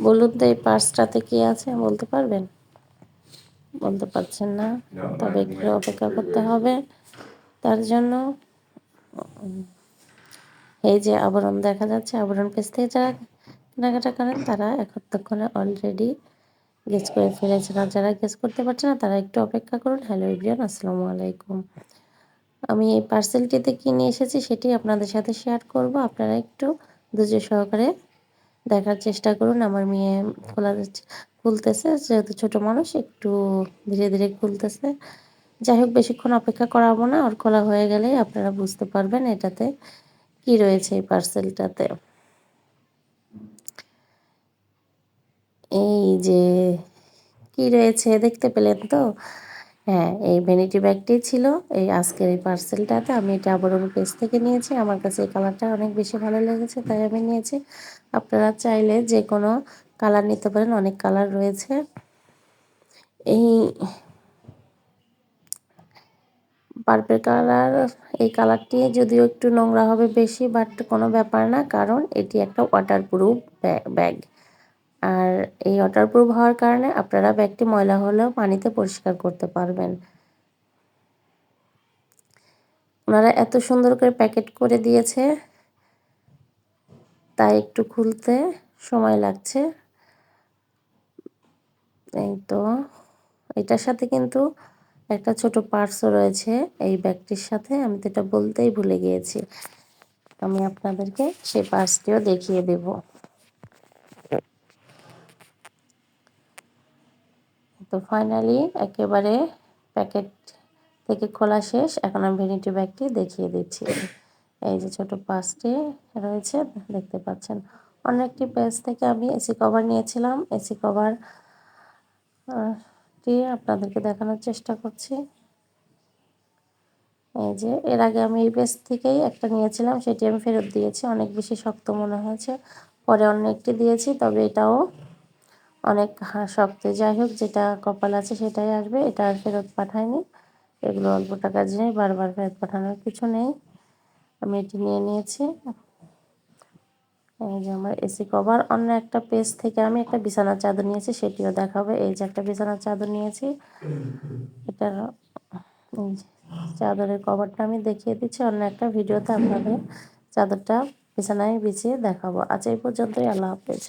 বলুন তো এই পার্সটাতে কি আছে বলতে পারবেন? বলতে পারছেন না, তবে একটু অপেক্ষা করতে হবে। তার জন্য এই যে আবরণ দেখা যাচ্ছে, আবরণ পেজ থেকে যারা কেনাকাটা করেন তারা এতক্ষণে অলরেডি গেস করে ফেলেছেন, আর যারা গেস করতে পারছে না তারা একটু অপেক্ষা করুন। হ্যালো এভরিওয়ান, আসসালামু আলাইকুম। আমি এই পার্সেলটিতে কী নিয়ে এসেছি সেটি আপনাদের সাথে শেয়ার করব। আপনারা একটু ধৈর্য সহকারে দেখার চেষ্টা করুন। আমার মেয়ে খুলতেছে, যেহেতু ছোটো মানুষ একটু ধীরে ধীরে খুলতেছে। যাই হোক, বেশিক্ষণ অপেক্ষা করাবো না, ওর খোলা হয়ে গেলেই আপনারা বুঝতে পারবেন এটাতে কি রয়েছে এই পার্সেলটাতে। এই যে কি রয়েছে দেখতে পেলেন তো? হ্যাঁ, এই ভ্যানিটি ব্যাগটি ছিল এই আজকের এই পার্সেলটাতে। আমি এটা আবরণ পেজ থেকে নিয়েছি। আমার কাছে এই কালারটা অনেক বেশি ভালো লেগেছে, তাই আমি নিয়েছি। আপনারা চাইলে যে কোনো কালার নিতে পারেন, অনেক কালার রয়েছে। এই পার্পল কালার, এই কালারটি যদিও একটু নোংরা হবে বেশি, বাট কোনো ব্যাপার না, কারণ এটি একটা ওয়াটারপ্রুফ ব্যাগ। আর এই ওয়াটারপ্রুফ হওয়ার কারণে আপনারা ব্যাগটি ময়লা হলেও পানিতে পরিষ্কার করতে পারবেন। ওনারা এত সুন্দর করে প্যাকেট করে দিয়েছে, তাই একটু খুলতে সময় লাগছে। এই তো, এটার সাথে কিন্তু একটা ছোট পার্সও রয়েছে এই ব্যাগটির সাথে। আমি তো এটা বলতেই ভুলে গিয়েছি, আমি আপনাদেরকে সেই পার্সটিও দেখিয়ে দেব। তো ফাইনালি একেবারে প্যাকেট থেকে খোলা শেষ। এখন আমি ভ্যানিটি ব্যাগটি দেখিয়ে দিচ্ছি। এই যে ছোট পার্সটি রয়েছে, দেখতে পাচ্ছেন। অন্য একটি পেজ থেকে আমি এসি কভার নিয়েছিলাম। এসি কভার আপনাদেরকে দেখানোর চেষ্টা করছি। এই যে এর আগে আমি এই পেজ থেকেই একটা নিয়েছিলাম, সেটি আমি ফেরত দিয়েছি, অনেক বেশি শক্ত মনে হয়েছে। পরে অন্য একটি দিয়েছি, তবে এটাও অনেক শক্ত। যাই হোক, যেটা কপাল আছে সেটাই আসবে, এটা আর ফেরত পাঠায়নি। এগুলো অল্প টাকার জিনিস, বারবার ফেরত পাঠানোর কিছু নেই। আমি এটি নিয়ে নিয়েছি। এই যে আমার এসি কভার। অন্য একটা পেজ থেকে আমি একটা বিছানার চাদর নিয়েছি, সেটিও দেখাবে। এই যে একটা বিছানার চাদর নিয়েছি, এটার চাদরের কভারটা আমি দেখিয়ে দিচ্ছি অন্য একটা ভিডিওতে। আপনাদের চাদরটা বিছানায় বিছিয়ে দেখাবো। আজ এই পর্যন্তই, আল্লাহ হাফেজ।